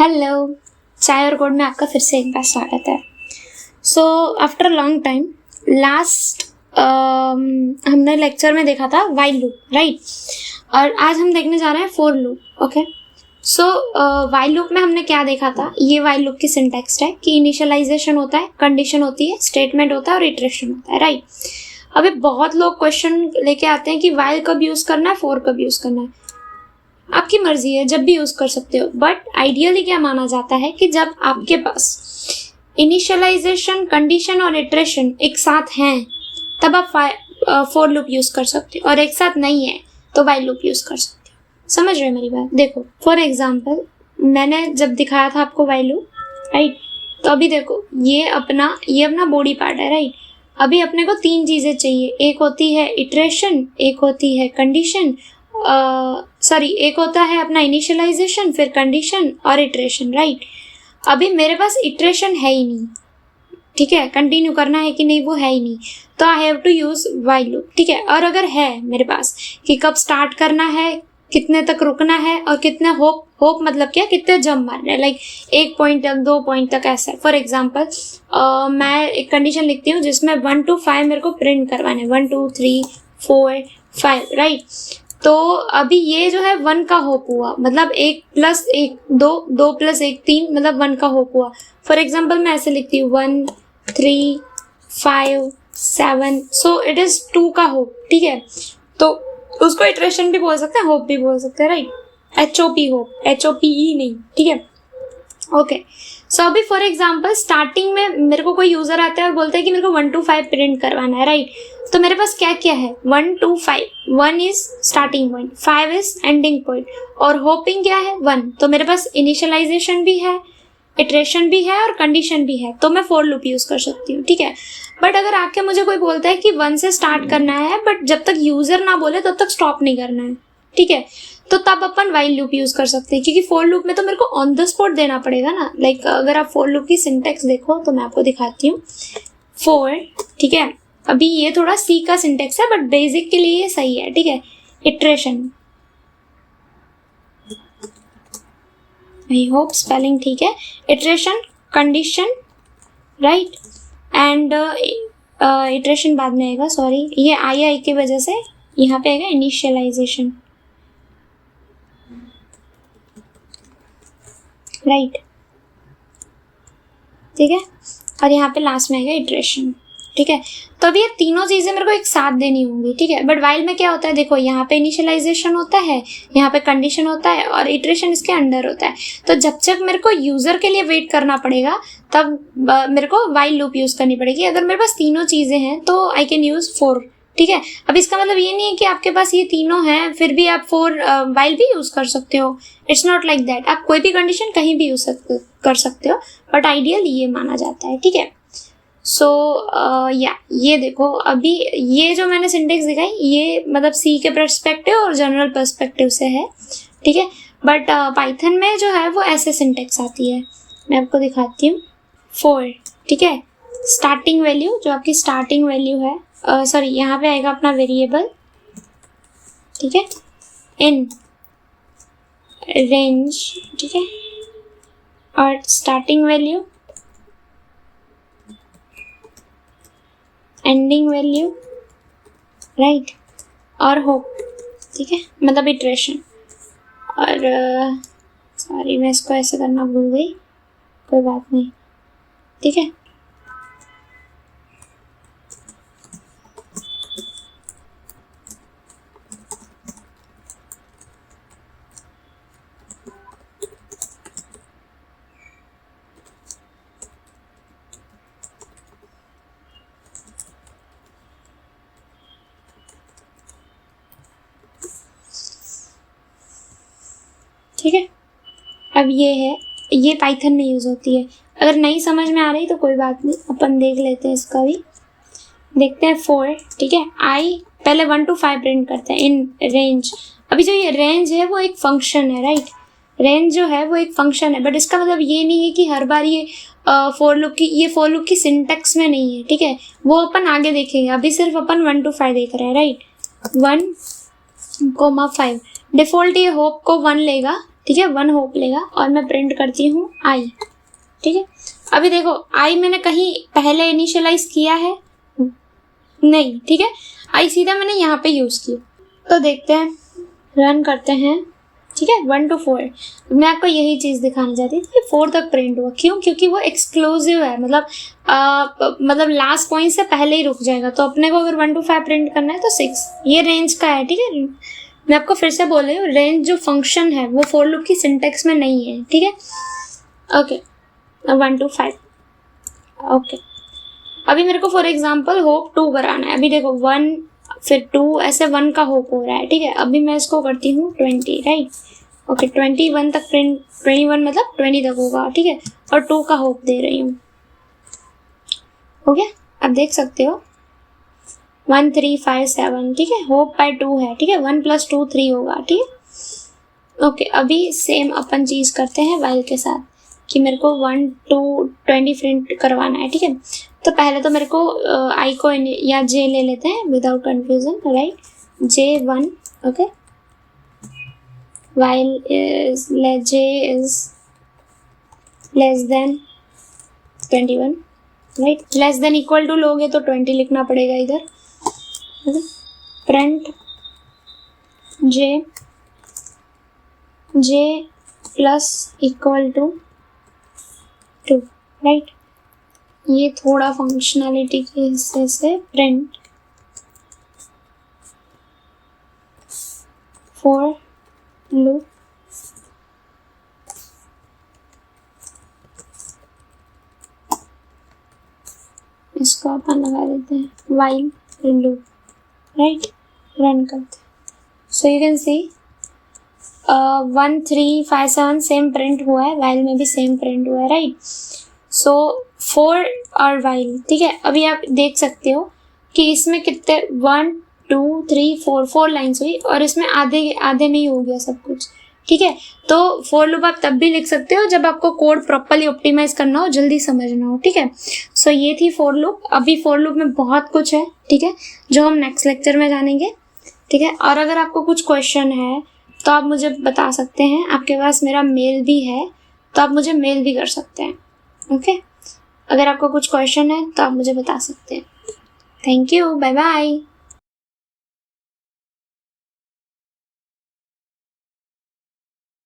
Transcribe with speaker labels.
Speaker 1: Hello, चाय और गुड़ में आपका फिर से एक बार स्वागत है। So after long time last हमने लेक्चर में देखा था वाइल लूप, राइट? और आज हम देखने जा रहे हैं for loop. Okay, so while loop में हमने क्या देखा था? ये वाइल लूप की सिंटैक्स है कि इनिशियलाइजेशन होता है, कंडीशन होती है, स्टेटमेंट होता है और इटरेशन होता है, राइट? अभी बहुत लोग क्वेश्चन लेके आते हैं कि वाइल कब यूज करना है, फोर कब यूज करना है। आपकी मर्जी है, जब भी यूज कर सकते हो, बट आइडियली क्या माना जाता है कि जब आपके पास इनिशियलाइजेशन, कंडीशन और इटरेशन एक साथ हैं तब आप फोर लूप यूज कर सकते हो, और एक साथ नहीं है तो वाइल लूप यूज कर सकते हो। समझ रहे हो मेरी बात? देखो फॉर एग्जाम्पल, मैंने जब दिखाया था आपको वाइल लूप, राइट? तो अभी देखो ये अपना बॉडी पार्ट है, राइट? अभी अपने को तीन चीजें चाहिए, एक होती है इटरेशन, एक होती है कंडीशन, एक होता है अपना इनिशियलाइजेशन, फिर कंडीशन और इटरेशन, राइट? अभी मेरे पास इटरेशन है ही नहीं, ठीक है? कंटिन्यू करना है कि नहीं वो है ही नहीं, तो I have to use while loop, ठीक है? और अगर है मेरे पास कि कब स्टार्ट करना है, कितने तक रुकना है और कितने होप मतलब क्या, कितने जंप मारने, लाइक 1 पॉइंट तक, 2 पॉइंट तक, ऐसा। फॉर एग्जाम्पल मैं एक कंडीशन लिखती हूँ जिसमें 1 to 5 मेरे को प्रिंट करवाने, 1 2 3 4 5, राइट? तो अभी ये जो है 1 का होप हुआ, मतलब 1 + 1 2, 2 + 1 3, मतलब 1 का होप हुआ। फॉर एग्जाम्पल मैं ऐसे लिखती हूँ 1 3 5 7, सो इट इज 2 का होप, ठीक है? तो उसको इटरेशन भी बोल सकते हैं, होप भी बोल सकते हैं, राइट? HOP होप, HOPE नहीं, ठीक है? ओके, सो अभी फॉर एग्जाम्पल स्टार्टिंग में मेरे को कोई यूजर आता है और बोलता है कि मेरे को 1 to 5 प्रिंट करवाना है, राइट? तो मेरे पास क्या क्या है? 1 to 5, 1 is starting point, 5 is ending point, और होपिंग क्या है? 1। तो मेरे पास इनिशियलाइजेशन भी है, इटरेशन भी है और कंडीशन भी है, तो मैं फोर लूप यूज कर सकती हूँ, ठीक है? बट अगर आके मुझे कोई बोलता है कि 1 से स्टार्ट करना है, बट जब तक यूजर ना बोले तब तक स्टॉप नहीं करना है, ठीक है? तो तब अपन वाइल लूप यूज कर सकते हैं, क्योंकि फोर लूप में तो मेरे को ऑन द स्पॉट देना पड़ेगा ना। लाइक अगर आप फोर लूप की सिंटेक्स देखो तो मैं आपको दिखाती हूँ। फोर, ठीक है? अभी ये थोड़ा सी का सिंटेक्स है, बट बेसिक के लिए ये सही है, ठीक है? इटरेशन, आई होप स्पेलिंग ठीक है। Iteration, condition, right? And iteration बाद में आएगा, सॉरी, ये आई की वजह से यहाँ पे आएगा इनिशियलाइजेशन, राइट? ठीक है? और यहाँ पे लास्ट में आएगा इटरेशन, ठीक है? तो अभी ये तीनों चीजें मेरे को एक साथ देनी होंगी, ठीक है? बट वाइल में क्या होता है, देखो यहाँ पे इनिशियलाइजेशन होता है, यहाँ पे कंडीशन होता है और इटरेशन इसके अंडर होता है। तो जब तक मेरे को यूजर के लिए वेट करना पड़ेगा तब मेरे को वाइल लूप यूज करनी पड़ेगी। अगर मेरे पास तीनों चीजें हैं तो आई कैन यूज फोर, ठीक है? अब इसका मतलब ये नहीं है कि आपके पास ये तीनों हैं फिर भी आप फोर वाइल भी यूज कर सकते हो। It's not like that. आप कोई भी कंडीशन कहीं भी यूज कर सकते हो, बट आइडियल ये माना जाता है, ठीक है? सो या ये देखो, अभी ये जो मैंने सिंटेक्स दिखाई ये मतलब सी के पर्सपेक्टिव और जनरल पर्सपेक्टिव से है, ठीक है? बट पाइथन में जो है वो ऐसे सिंटेक्स आती है, मैं आपको दिखाती हूँ। फोर, ठीक है? स्टार्टिंग वैल्यू, जो आपकी स्टार्टिंग वैल्यू है, सॉरी यहाँ पे आएगा अपना वेरिएबल, ठीक है? इन रेंज, ठीक है? और starting value, ending value, right? और होप, ठीक है? मतलब इटरेशन। और सॉरी मैं इसको ऐसे करना भूल गई, कोई बात नहीं, ठीक है? ठीक है? अब ये है, ये पाइथन में यूज होती है। अगर नहीं समझ में आ रही तो कोई बात नहीं, अपन देख लेते हैं इसका भी। देखते हैं फोर, ठीक है? आई पहले 1 to 5 प्रिंट करते हैं इन रेंज। अभी जो ये रेंज है वो एक फंक्शन है, राइट? रेंज जो है वो एक फंक्शन है, बट इसका मतलब ये नहीं है कि हर बार ये फोर लूप की सिंटेक्स में नहीं है, ठीक है? वो अपन आगे देखेंगे, अभी सिर्फ अपन 1 to 5 देख रहे हैं, राइट? 1, 5 डिफॉल्ट ये होप को 1 लेगा, ठीक है, 1 होप लेगा और मैं प्रिंट करती हूँ आई। ठीक है, अभी देखो आई मैंने कहीं पहले इनिशियलाइज किया है नहीं, ठीक है, आई सीधा मैंने यहाँ पे यूज की। तो देखते हैं, रन करते हैं, ठीक है, 1 to 4। मैं आपको यही चीज़ दिखाना चाहती थी कि 4 तक प्रिंट हुआ, क्यों? क्योंकि वो एक्सक्लूसिव है, मतलब लास्ट पॉइंट से पहले ही रुक जाएगा। तो अपने को अगर 1 to 5 प्रिंट करना है तो 6 ये रेंज का है। ठीक है, मैं आपको फिर से बोल रही हूँ, रेंज जो फंक्शन है वो फॉर लूप की सिंटेक्स में नहीं है। ठीक है, ओके, 1 to 5। ओके, अभी मेरे को फॉर एग्जाम्पल होप 2 कराना है। अभी देखो 1 फिर 2 ऐसे 1 का होप हो रहा है। ठीक है, अभी मैं इसको करती हूँ 20, राइट। ओके, 21 तक प्रिंट, 21 मतलब 20 तक होगा। ठीक है, और 2 का होप दे रही हूँ। हो गया, अब देख सकते हो 1 3 5 7। ठीक है, होप बाय 2 है। ठीक है, 1 + 2 3 होगा। ठीक है, ओके, अभी सेम अपन चीज़ करते हैं वाइल के साथ कि मेरे को 1 to 20 प्रिंट करवाना है। ठीक है, तो पहले तो मेरे को आई को या जे ले लेते हैं without confusion, right. J1, okay, while J is less than 21, right. Less than equal to लोगे तो 20 लिखना पड़ेगा इधर। Print J plus equal to 2, right. ये थोड़ा फंक्शनैलिटी के हिस्से से प्रिंट फॉर लूप इसको अपन लगा देते हैं वाइल लूप, राइट। रन करते हैं, so you can see 1 3 5 7 same print हुआ है, वाइल में भी सेम प्रिंट हुआ है, राइट। सो 4 और वाइल, ठीक है। अभी आप देख सकते हो कि इसमें कितने 1 2 3 4 लाइन्स हुई और इसमें आधे में ही हो गया सब कुछ। ठीक है, तो फॉर लूप आप तब भी लिख सकते हो जब आपको कोड प्रॉपर्ली ऑप्टिमाइज करना हो, जल्दी समझना हो। ठीक है, सो ये थी फॉर लूप। अभी फॉर लूप में बहुत कुछ है, ठीक है, जो हम नेक्स्ट लेक्चर में जानेंगे। ठीक है, और अगर आपको कुछ क्वेश्चन है तो आप मुझे बता सकते हैं। आपके पास मेरा मेल भी है, तो आप मुझे मेल भी कर सकते हैं। ओके, अगर आपको कुछ क्वेश्चन है तो आप मुझे बता सकते हैं। Thank you, bye bye.